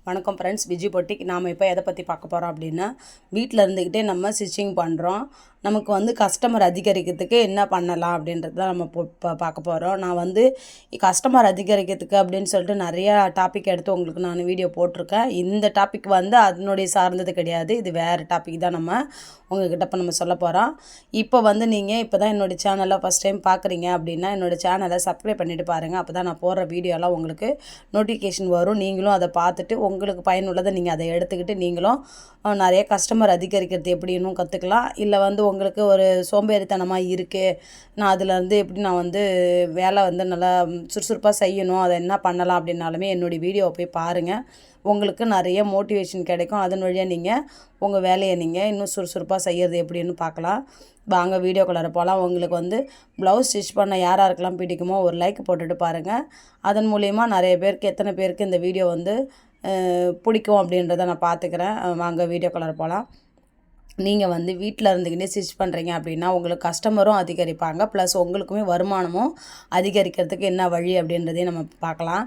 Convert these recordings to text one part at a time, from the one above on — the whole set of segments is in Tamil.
வணக்கம் ஃப்ரெண்ட்ஸ், விஜி பொட்டிக். நாம் இப்போ எதை பற்றி பார்க்க போகிறோம் அப்படின்னா, வீட்டில் இருந்துக்கிட்டே நம்ம ஸ்டிச்சிங் பண்ணுறோம். நமக்கு வந்து கஸ்டமர் அதிகரிக்கிறதுக்கு என்ன பண்ணலாம் அப்படின்றது தான் நம்ம இப்போ பார்க்க போகிறோம். நான் கஸ்டமர் அதிகரிக்கிறதுக்கு அப்படின்னு சொல்லிட்டு நிறையா டாபிக் எடுத்து உங்களுக்கு நான் வீடியோ போட்டிருக்கேன். இந்த டாபிக் அதனுடைய சார்ந்தது கிடையாது. இது வேறு டாபிக் தான் நம்ம உங்கள்கிட்ட இப்போ நம்ம சொல்ல போகிறோம். இப்போ நீங்கள் இப்போ தான் என்னோடய சேனலை ஃபஸ்ட் டைம் பார்க்குறீங்க அப்படின்னா, என்னோடய சேனலை சப்ஸ்கிரைப் பண்ணிவிட்டு பாருங்கள். அப்போ தான் நான் போடுற வீடியோலாம் உங்களுக்கு நோட்டிஃபிகேஷன் வரும். நீங்களும் அதை பார்த்துட்டு உங்களுக்கு பயனுள்ளதை நீங்கள் அதை எடுத்துக்கிட்டு நீங்களும் நிறைய கஸ்டமர் அதிகரிக்கிறது எப்படின்னு கற்றுக்கலாம். இல்லை உங்களுக்கு ஒரு சோம்பேறித்தனமாக இருக்குது, நான் அதில் எப்படி நான் வேலை நல்லா சுறுசுறுப்பாக செய்யணும், அதை என்ன பண்ணலாம் அப்படின்னாலுமே என்னுடைய வீடியோவை போய் பாருங்கள். உங்களுக்கு நிறைய மோட்டிவேஷன் கிடைக்கும். அதன் வழியாக நீங்கள் உங்கள் வேலையை நீங்கள் இன்னும் சுறுசுறுப்பாக செய்கிறது எப்படின்னு பார்க்கலாம். வாங்க வீடியோக்குள்ளார போகலாம். உங்களுக்கு ப்ளவுஸ் ஸ்டிச் பண்ண யாராருக்கெல்லாம் பிடிக்குமோ ஒரு லைக் போட்டுட்டு பாருங்கள். அதன் மூலயமா நிறைய பேருக்கு எத்தனை பேருக்கு இந்த வீடியோ பிடிக்கும் அப்படின்றத நான் பார்த்துக்கிறேன். வாங்க வீடியோக்குள்ளார போகலாம். நீங்கள் வீட்டில் இருந்துக்கிட்டே ஸ்டிச் பண்ணுறீங்க அப்படின்னா உங்களுக்கு கஸ்டமரும் அதிகரிப்பாங்க, ப்ளஸ் உங்களுக்குமே வருமானமும் அதிகரிக்கிறதுக்கு என்ன வழி அப்படின்றதையும் நம்ம பார்க்கலாம்.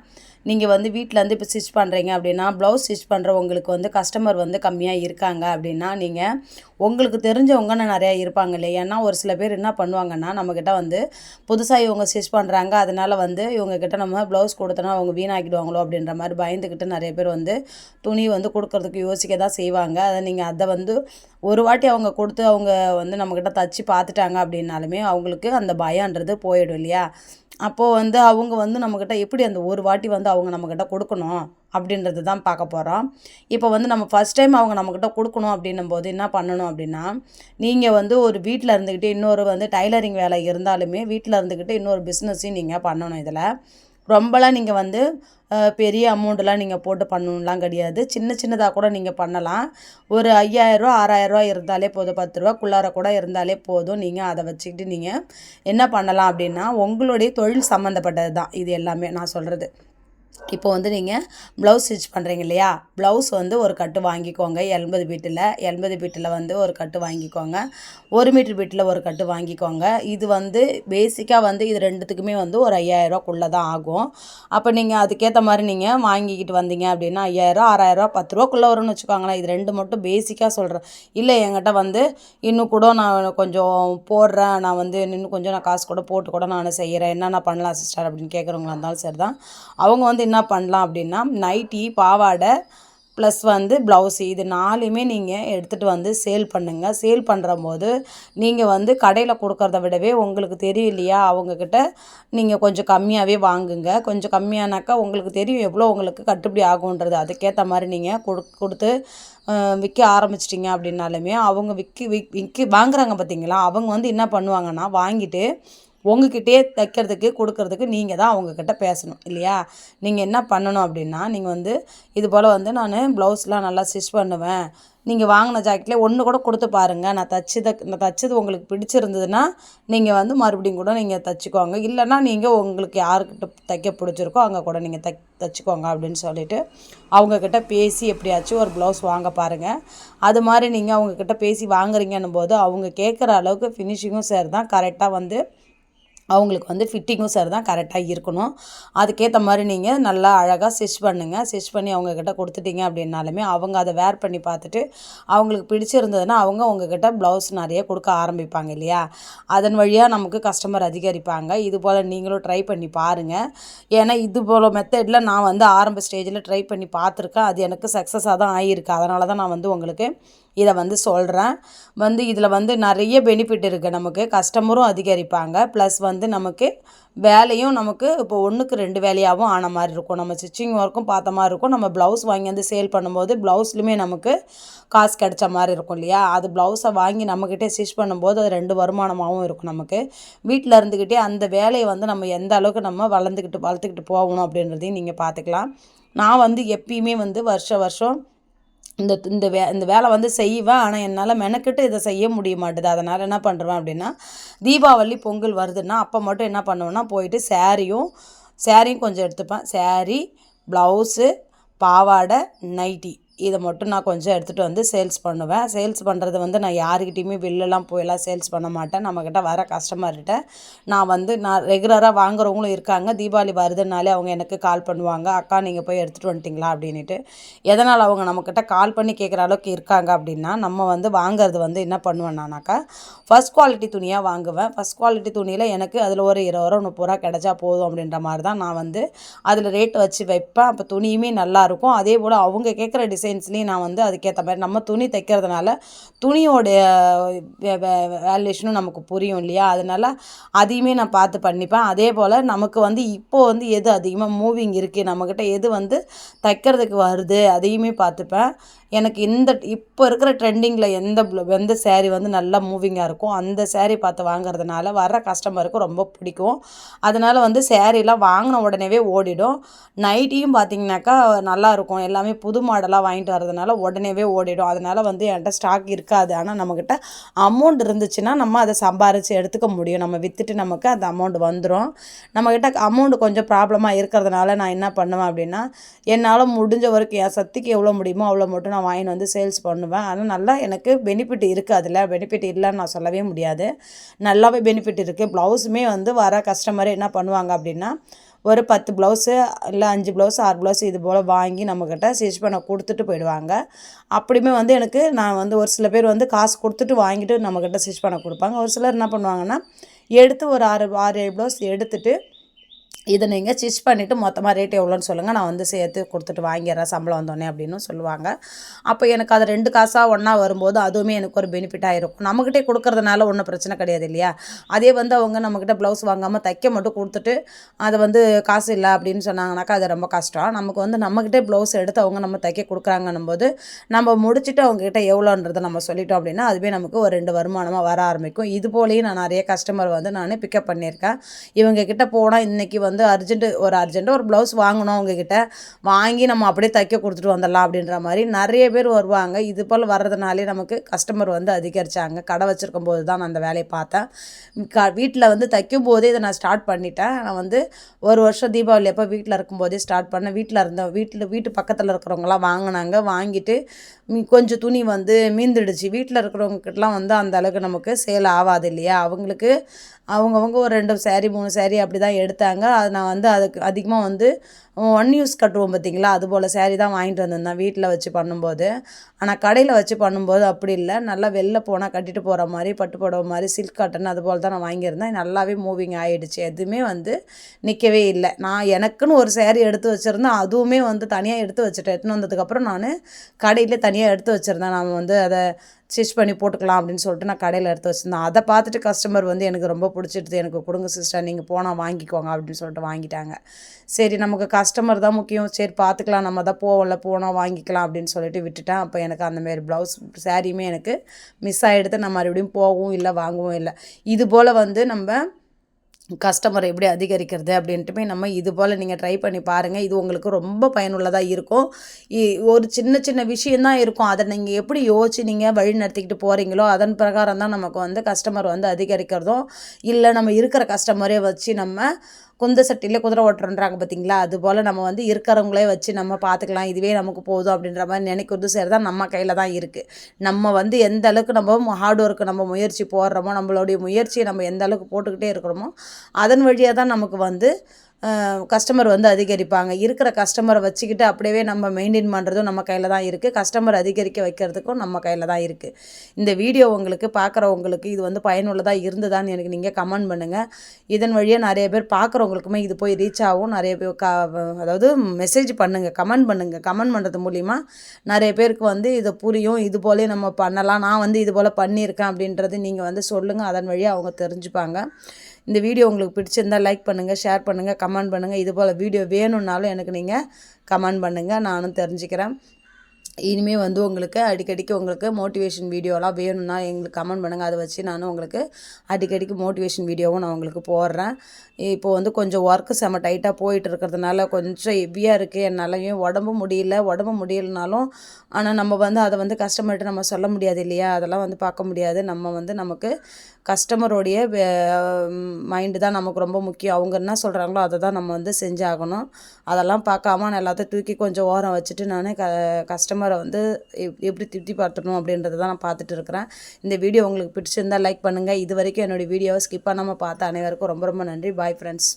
நீங்கள் வீட்டிலேருந்து இப்போ ஸ்டிச் பண்ணுறீங்க அப்படின்னா, ப்ளவுஸ் ஸ்டிச் பண்ணுறவங்களுக்கு கஸ்டமர் கம்மியாக இருக்காங்க அப்படின்னா, நீங்கள் உங்களுக்கு தெரிஞ்சவங்க நிறையா இருப்பாங்க இல்லையா? ஏன்னா ஒரு சில பேர் என்ன பண்ணுவாங்கன்னா, நம்மக்கிட்ட புதுசாக இவங்க ஸ்டிச் பண்ணுறாங்க, அதனால் இவங்கக்கிட்ட நம்ம ப்ளவுஸ் கொடுத்தோன்னா அவங்க வீணாக்கிடுவாங்களோ அப்படின்ற மாதிரி பயந்துக்கிட்டு நிறைய பேர் துணி கொடுக்கறதுக்கு யோசிக்க தான் செய்வாங்க. அதை நீங்கள் அதை ஒரு வாட்டி அவங்க கொடுத்து அவங்க நம்மக்கிட்ட தச்சு பார்த்துட்டாங்க அப்படின்னாலுமே அவங்களுக்கு அந்த பயன்றது போயிடும் இல்லையா? அப்போது அவங்க நம்மக்கிட்ட எப்படி அந்த ஒரு வாட்டி அவங்க நம்மக்கிட்ட கொடுக்கணும் அப்படின்றது தான் பார்க்க போகிறோம். இப்போ நம்ம ஃபஸ்ட் டைம் அவங்க நம்மக்கிட்ட கொடுக்கணும் அப்படின்னும் போது என்ன பண்ணணும் அப்படின்னா, நீங்கள் ஒரு வீட்டில் இருந்துக்கிட்டு இன்னொரு டைலரிங் வேலை இருந்தாலுமே வீட்டில் இருந்துக்கிட்டு இன்னொரு பிஸ்னஸையும் நீங்கள் பண்ணணும். இதில் ரொம்பலாம் நீங்கள் பெரிய அமௌண்ட்டெலாம் நீங்கள் போட்டு பண்ணணும்லாம் கிடையாது. சின்னதாக கூட நீங்கள் பண்ணலாம். ஒரு 5000 6000 இருந்தாலே போதும், 10 ரூபாக்குள்ளார கூட இருந்தாலே போதும். நீங்கள் அதை வச்சுக்கிட்டு நீங்கள் என்ன பண்ணலாம் அப்படின்னா, உங்களுடைய தொழில் சம்மந்தப்பட்டது தான் இது எல்லாமே நான் சொல்கிறது. இப்போ நீங்கள் ப்ளவுஸ் ஸ்டிச் பண்ணுறீங்க இல்லையா? ப்ளவுஸ் ஒரு கட்டு வாங்கிக்கோங்க. 80 பீட்டில் ஒரு கட்டு வாங்கிக்கோங்க. 1 மீட்டர் பீட்டில் ஒரு கட்டு வாங்கிக்கோங்க. இது பேசிக்காக இது ரெண்டுத்துக்குமே ஒரு 5000 தான் ஆகும். அப்போ நீங்கள் அதுக்கேற்ற மாதிரி நீங்கள் வாங்கிக்கிட்டு வந்தீங்க அப்படின்னா 5000 6000 10 வரும்னு வச்சுக்கோங்களேன். இது ரெண்டு மட்டும் பேசிக்காக சொல்கிறேன். இல்லை என்கிட்ட இன்னும் கூட நான் கொஞ்சம் போடுறேன், நான் இன்னும் கொஞ்சம் நான் காசு கூட போட்டு கூட நான் செய்கிறேன், என்னென்ன பண்ணலாம் சிஸ்டர் அப்படின்னு கேட்குறவங்களா இருந்தாலும் சரி தான். அவங்க என்ன பண்ணலாம் அப்படின்னா, நைட்டி பாவாடை ப்ளஸ் ப்ளவுஸு இது 4மே நீங்கள் எடுத்துகிட்டு சேல் பண்ணுங்கள். சேல் பண்ணுற போது நீங்கள் கடையில் கொடுக்கறத விடவே உங்களுக்கு தெரியும் இல்லையா, அவங்கக்கிட்ட நீங்கள் கொஞ்சம் கம்மியாகவே வாங்குங்க. கொஞ்சம் கம்மியானாக்கா உங்களுக்கு தெரியும் எவ்வளோ உங்களுக்கு கட்டுப்படி ஆகுன்றது. அதுக்கேற்ற மாதிரி நீங்கள் கொடுத்து விற்க ஆரம்பிச்சிட்டிங்க அப்படின்னாலுமே அவங்க விற்க வாங்குறாங்க பார்த்தீங்களா, அவங்க என்ன பண்ணுவாங்கன்னா வாங்கிட்டு உங்ககிட்டே தைக்கிறதுக்கு கொடுக்கறதுக்கு நீங்கள் தான் அவங்கக்கிட்ட பேசணும் இல்லையா? நீங்கள் என்ன பண்ணணும் அப்படின்னா, நீங்கள் இது போல் நான் ப்ளவுஸ்லாம் நல்லா ஸ்டிச் பண்ணுவேன், நீங்கள் வாங்கின ஜாக்கெட்லேயே ஒன்று கூட கொடுத்து பாருங்கள், நான் தைச்சது உங்களுக்கு பிடிச்சிருந்ததுன்னா நீங்கள் மறுபடியும் கூட நீங்கள் தைச்சிக்கோங்க. இல்லைன்னா நீங்கள் உங்களுக்கு யாருக்கிட்ட தைக்க பிடிச்சிருக்கோ அங்கே கூட நீங்கள் தைச்சிக்கோங்க அப்படின்னு சொல்லிவிட்டு அவங்கக்கிட்ட பேசி எப்படியாச்சும் ஒரு ப்ளவுஸ் வாங்க பாருங்கள். அது மாதிரி நீங்கள் அவங்கக்கிட்ட பேசி வாங்குறீங்கன்னும் போது அவங்க கேட்குற அளவுக்கு ஃபினிஷிங்கும் சரி தான், கரெக்டாக அவங்களுக்கு ஃபிட்டிங்கும் சரி தான், கரெக்டாக இருக்கணும். அதுக்கேற்ற மாதிரி நீங்கள் நல்லா அழகாக ஸ்டிச் பண்ணுங்கள். ஸ்டிச் பண்ணி அவங்கக்கிட்ட கொடுத்துட்டிங்க அப்படின்னாலுமே அவங்க அதை வேர் பண்ணி பார்த்துட்டு அவங்களுக்கு பிடிச்சிருந்ததுன்னா அவங்க உங்ககிட்ட ப்ளவுஸ் நிறைய கொடுக்க ஆரம்பிப்பாங்க இல்லையா? அதன் வழியாக நமக்கு கஸ்டமர் அதிகரிப்பாங்க. இது போல் நீங்களும் ட்ரை பண்ணி பாருங்கள். ஏன்னா இது போல் மெத்தடில் நான் ஆரம்ப ஸ்டேஜில் ட்ரை பண்ணி பார்த்துருக்கேன். அது எனக்கு சக்ஸஸாக தான் ஆகியிருக்கு. அதனால தான் நான் உங்களுக்கு இதை சொல்கிறேன். இதில் நிறைய பெனிஃபிட் இருக்குது. நமக்கு கஸ்டமரும் அதிகரிப்பாங்க, ப்ளஸ் நமக்கு வேலையும் நமக்கு இப்போ 1க்கு 2 வேலையாகவும் ஆன மாதிரி இருக்கும். நம்ம ஸ்டிச்சிங் ஒர்க்கும் பார்த்த மாதிரி இருக்கும், நம்ம ப்ளவுஸ் வாங்கி சேல் பண்ணும்போது ப்ளவுஸ்லையுமே நமக்கு காசு கிடைச்ச மாதிரி இருக்கும் இல்லையா? அது ப்ளவுஸை வாங்கி நம்மக்கிட்டே ஸ்டிச் பண்ணும்போது அது 2 வருமானமாகவும் இருக்கும். நமக்கு வீட்டில் இருந்துக்கிட்டே அந்த வேலையை நம்ம எந்த அளவுக்கு நம்ம வளர்த்துக்கிட்டு போகணும் அப்படின்றதையும் நீங்கள் பார்த்துக்கலாம். நான் எப்பயுமே வருஷம் இந்த வேலை செய்வேன். ஆனால் என்னால் மெனக்கிட்டு இதை செய்ய முடிய மாட்டுது. அதனால் என்ன பண்ணுறேன் அப்படின்னா, தீபாவளி பொங்கல் வருதுன்னா அப்போ மட்டும் என்ன பண்ணுவேன்னா போயிட்டு சேரீயும் கொஞ்சம் எடுத்துப்பேன். சேரீ, ப்ளவுஸு, பாவாடை, நைட்டி இதை மட்டும் நான் கொஞ்சம் எடுத்துகிட்டு வந்து சேல்ஸ் பண்ணுவேன். சேல்ஸ் பண்ணுறது வந்து நான் யாருக்கிட்டேயுமே வெளிலலாம் போயெல்லாம் சேல்ஸ் பண்ண மாட்டேன். நம்மக்கிட்ட வர கஸ்டமர்கிட்ட நான் ரெகுலராக வாங்குறவங்களும் இருக்காங்க. தீபாவளி வருதுனாலே அவங்க எனக்கு கால் பண்ணுவாங்க, அக்கா நீங்கள் போய் எடுத்துகிட்டு வந்துட்டிங்களா அப்படின்ட்டு. எதனால் அவங்க நம்மக்கிட்ட கால் பண்ணி கேட்குற அளவுக்கு இருக்காங்க அப்படின்னா, நம்ம வந்து வாங்குறது வந்து என்ன பண்ணுவேன்னாக்கா ஃபஸ்ட் குவாலிட்டி துணியாக வாங்குவேன். ஃபஸ்ட் குவாலிட்டி துணியில் எனக்கு அதில் ஒரு 20 ரூபா 30 ரூபா கிடச்சா போதும் அப்படின்ற மாதிரி தான் நான் வந்து அதில் ரேட் வச்சு வைப்பேன். அப்போ துணியுமே நல்லாயிருக்கும். அதே போல் அவங்க கேட்குற டிசைன்ஸ்லேயும் நான் வந்து அதுக்கேற்ற மாதிரி நம்ம துணி தைக்கிறதுனால துணியோடைய வேல்யூஷனும் நமக்கு புரியும் இல்லையா, அதனால் அதையுமே நான் பார்த்து பண்ணிப்பேன். அதே போல் நமக்கு வந்து இப்போது வந்து எது அதிகமாக மூவிங் இருக்குது, நம்மக்கிட்ட எது வந்து தைக்கிறதுக்கு வருது அதையுமே பார்த்துப்பேன். எனக்கு இப்போ இருக்கிற ட்ரெண்டிங்கில் எந்த சேரீ வந்து நல்லா மூவிங்காக இருக்கும் அந்த சேரீ பார்த்து வாங்குறதுனால வர கஸ்டமருக்கு ரொம்ப பிடிக்கும். அதனால் வந்து சேரீலாம் வாங்கின உடனேவே ஓடிடும். நைட்டியும் பார்த்திங்கனாக்கா நல்லாயிருக்கும், எல்லாமே புது மாடலாக வாங்கிட்டு வரதுனால உடனேவே ஓடிடும். அதனால் வந்து என்கிட்ட ஸ்டாக் இருக்காது. ஆனால் நம்மக்கிட்ட அமௌண்ட் இருந்துச்சுன்னா நம்ம அதை சம்பாரித்து எடுத்துக்க முடியும். நம்ம விற்றுட்டு நமக்கு அந்த அமௌண்ட் வந்துடும். நம்மக்கிட்ட அமௌண்ட் கொஞ்சம் ப்ராப்ளமாக இருக்கிறதுனால நான் என்ன பண்ணுவேன் அப்படின்னா, என்னால் முடிஞ்ச வரைக்கும் என் சக்திக்கு எவ்வளோ முடியுமோ அவ்வளோ மட்டும் நான் வாங்கிட்டு வந்து சேல்ஸ் பண்ணுவேன். ஆனால் நல்லா எனக்கு பெனிஃபிட் இருக்குது. அதில் பெனிஃபிட் இல்லைன்னு நான் சொல்லவே முடியாது, நல்லாவே பெனிஃபிட் இருக்குது. ப்ளவுஸுமே வந்து வர கஸ்டமர் என்ன பண்ணுவாங்க அப்படின்னா, ஒரு 10 ப்ளவுஸு இல்லை 5 ப்ளவுஸ் 6 ப்ளவுஸ் இது போல் வாங்கி நம்மக்கிட்ட ஸ்டிச் பண்ண கொடுத்துட்டு போயிடுவாங்க. அப்படியுமே வந்து எனக்கு நான் வந்து ஒரு சில பேர் வந்து காசு கொடுத்துட்டு வாங்கிட்டு நம்மக்கிட்ட ஸ்டிச் பண்ண கொடுப்பாங்க. ஒரு சிலர் என்ன பண்ணுவாங்கன்னா, எடுத்து ஒரு 6 7 ப்ளவுஸ் எடுத்துகிட்டு இதை நீங்கள் ஸ்டிச் பண்ணிவிட்டு மொத்தமாக ரேட் எவ்வளோன்னு சொல்லுங்கள், நான் வந்து சேர்த்து கொடுத்துட்டு வாங்கிடுறேன் சம்பளம் வந்தோடனே அப்படின்னு சொல்லுவாங்க. அப்போ எனக்கு அது 2 காசாக ஒன்றா வரும்போது அதுவுமே எனக்கு ஒரு பெனிஃபிட்டாக இருக்கும். நம்மக்கிட்டே கொடுக்கறதுனால ஒன்றும் பிரச்சனை கிடையாது இல்லையா. அதே வந்து அவங்க நம்மக்கிட்ட ப்ளவுஸ் வாங்காமல் தைக்க மட்டும் கொடுத்துட்டு அதை வந்து காசு இல்லை அப்படின்னு சொன்னாங்கனாக்கா அது ரொம்ப கஷ்டம். நமக்கு வந்து நம்மக்கிட்டே ப்ளவுஸ் எடுத்து அவங்க நம்ம தைக்க கொடுக்குறாங்கன்னும் போது நம்ம முடிச்சுட்டு அவங்ககிட்ட எவ்வளோன்றதை நம்ம சொல்லிட்டோம் அப்படின்னா அதுவே நமக்கு ஒரு 2 வருமானமாக வர ஆரம்பிக்கும். இது போலேயும் நான் நிறைய கஸ்டமர் வந்து நான் பிக்கப் பண்ணியிருக்கேன். இவங்கக்கிட்ட போனால் இன்றைக்கி வந்து அர்ஜென்ட்டாக ஒரு ப்ளவுஸ் வாங்கணும், அவங்கக்கிட்ட வாங்கி நம்ம அப்படியே தைக்க கொடுத்துட்டு வந்துடலாம் அப்படின்ற மாதிரி நிறைய பேர் வருவாங்க. இது போல் வர்றதுனாலே நமக்கு கஸ்டமர் வந்து அதிகரித்தாங்க. கடை வச்சுருக்கும் போது தான் நான் அந்த வேலையை பார்த்தேன். வீட்டில் வந்து தைக்கும் போதே இதை நான் ஸ்டார்ட் பண்ணிட்டேன். நான் வந்து ஒரு வருஷம் தீபாவளி அப்போ வீட்டில் இருக்கும்போதே ஸ்டார்ட் பண்ணேன். வீட்டு பக்கத்தில் இருக்கிறவங்களாம் வாங்கினாங்க. வாங்கிட்டு கொஞ்சம் துணி வந்து மீந்துடுச்சு. வீட்டில் இருக்கிறவங்கக்கிட்டலாம் வந்து அந்த அளவுக்கு நமக்கு சேல் ஆகாது இல்லையா. அவங்கவுங்க ஒரு 2 சாரீ 3 சாரீ அப்படி தான் எடுத்தாங்க. அது நான் வந்து அதுக்கு அதிகமாக வந்து 1 யூஸ் கட்டுவோம் பார்த்திங்களா, அதுபோல் சாரீ தான் வாங்கிட்டு வந்திருந்தேன் வீட்டில் வச்சு பண்ணும்போது. ஆனால் கடையில் வச்சு பண்ணும்போது அப்படி இல்லை, நல்லா வெளில போனால் கட்டிட்டு போகிற மாதிரி பட்டு புடவை மாதிரி சில்க் காட்டன் அதுபோல் தான் நான் வாங்கியிருந்தேன். நல்லாவே மூவிங் ஆகிடுச்சு, எதுவுமே வந்து நிற்கவே இல்லை. நான் எனக்குன்னு ஒரு சாரீ எடுத்து வச்சுருந்தேன், அதுவுமே வந்து தனியாக எடுத்து வச்சுட்டேன். எடுத்துன்னு வந்ததுக்கப்புறம் நான் கடையிலே தனியாக எடுத்து வச்சுருந்தேன். நான் வந்து அதை ஸ்டிச் பண்ணி போட்டுக்கலாம் அப்படின்னு சொல்லிட்டு நான் கடையில் எடுத்து வச்சுருந்தேன். அதை பார்த்துட்டு கஸ்டமர் வந்து எனக்கு ரொம்ப பிடிச்சிடுது, எனக்கு கொடுங்க சிஸ்டர் நீங்கள் போனால் வாங்கிக்கோங்க அப்படின்னு சொல்லிட்டு வாங்கிட்டாங்க. சரி நமக்கு கஸ்டமர் தான் முக்கியம், சரி பார்த்துக்கலாம், நம்ம தான் போனால் வாங்கிக்கலாம் அப்படின்னு சொல்லிட்டு விட்டுட்டேன். அப்போ எனக்கு அந்தமாரி ப்ளவுஸ் சாரியுமே எனக்கு மிஸ் ஆகிடுது. நான் மறுபடியும் போகவும் இல்லை வாங்கவும் இல்லை. இது போல் வந்து நம்ம கஸ்டமரை எப்படி அதிகரிக்கிறது அப்படின்ட்டுமே நம்ம இது போல் நீங்கள் ட்ரை பண்ணி பாருங்கள். இது உங்களுக்கு ரொம்ப பயனுள்ளதாக இருக்கும். ஒரு சின்ன சின்ன விஷயந்தான் இருக்கும், அதை நீங்கள் எப்படி யோசிச்சு நீங்கள் வழி நடத்திக்கிட்டு போகிறீங்களோ அதன் பிரகாரம் தான் நமக்கு வந்து கஸ்டமர் வந்து அதிகரிக்கிறதும் இல்லை. நம்ம இருக்கிற கஸ்டமரே வச்சு நம்ம குந்த சட்டியில் குதிரை ஓட்டுறோன்றாங்க பார்த்தீங்களா, அதுபோல் நம்ம வந்து இருக்கிறவங்களே வச்சு நம்ம பார்த்துக்கலாம், இதுவே நமக்கு போதும் அப்படின்ற மாதிரி நினைக்கிறது சரி தான், நம்ம கையில் தான் இருக்குது. நம்ம வந்து எந்த அளவுக்கு நம்ம ஹார்ட் ஒர்க்கு நம்ம முயற்சி போடுறோமோ, நம்மளுடைய முயற்சியை நம்ம எந்த அளவுக்கு போட்டுக்கிட்டே இருக்கிறோமோ அதன் வழியாக தான் நமக்கு வந்து கஸ்டமர் வந்து அதிகரிப்பாங்க. இருக்கிற கஸ்டமரை வச்சுக்கிட்டு அப்படியே நம்ம மெயின்டைன் பண்ணுறதும் நம்ம கையில் தான் இருக்குது. கஸ்டமர் அதிகரிக்க வைக்கிறதுக்கும் நம்ம கையில் தான் இருக்குது. இந்த வீடியோ உங்களுக்கு பார்க்குறவங்களுக்கு இது வந்து பயனுள்ளதாக இருந்ததான்னு எனக்கு நீங்கள் கமெண்ட் பண்ணுங்கள். இதன் வழியாக நிறைய பேர் பார்க்குறவங்களுக்குமே இது போய் ரீச் ஆகும். நிறைய பேர் அதாவது மெசேஜ் பண்ணுங்கள், கமெண்ட் பண்ணுங்கள். கமெண்ட் பண்ணுறது மூலிமா நிறைய பேருக்கு வந்து இது புரியும். இது போலே நம்ம பண்ணலாம், நான் வந்து இது போல் பண்ணியிருக்கேன் அப்படின்றது நீங்கள் வந்து சொல்லுங்கள். அதன் வழியாக அவங்க தெரிஞ்சுப்பாங்க. இந்த வீடியோ உங்களுக்கு பிடிச்சிருந்தால் லைக் பண்ணுங்கள், ஷேர் பண்ணுங்கள், கமெண்ட் பண்ணுங்கள். இது போல் வீடியோ வேணும்னாலும் எனக்கு நீங்கள் கமெண்ட் பண்ணுங்கள், நானும் தெரிஞ்சுக்கிறேன். இனிமேல் வந்து உங்களுக்கு அடிக்கடிக்கு உங்களுக்கு மோட்டிவேஷன் வீடியோலாம் வேணும்னா எங்களுக்கு கமெண்ட் பண்ணுங்கள். அதை வச்சு நானும் உங்களுக்கு அடிக்கடிக்கு மோட்டிவேஷன் வீடியோவும் நான் உங்களுக்கு போடுறேன். இப்போது வந்து கொஞ்சம் ஒர்க்கு செம்ம டைட்டாக போயிட்டு இருக்கிறதுனால கொஞ்சம் ஹெவியாக இருக்குது என்னாலையும். உடம்பு முடியலனாலும் ஆனால் நம்ம வந்து அதை வந்து கஸ்டமர்கிட்ட நம்ம சொல்ல முடியாது இல்லையா, அதெல்லாம் வந்து பார்க்க முடியாது. நம்ம வந்து நமக்கு கஸ்டமரோடைய மைண்டு தான் நமக்கு ரொம்ப முக்கியம். அவங்க என்ன சொல்கிறாங்களோ அதை தான் நம்ம வந்து செஞ்சாகணும். அதெல்லாம் பார்க்காம நான் எல்லாத்தையும் தூக்கி கொஞ்சம் ஓரம் வச்சுட்டு நான் கஸ்டமர் கஸ்டமரை வந்து எப்படி திருப்தி பார்த்துக்கணும் அப்படின்றத தான் நான் பார்த்துட்டு இருக்கிறேன். இந்த வீடியோ உங்களுக்கு பிடிச்சிருந்தால் லைக் பண்ணுங்கள். இது வரைக்கும் என்னுடைய வீடியோவை ஸ்கிப் பண்ணாமல் பார்த்த அனைவருக்கும் ரொம்ப ரொம்ப நன்றி. Bye friends.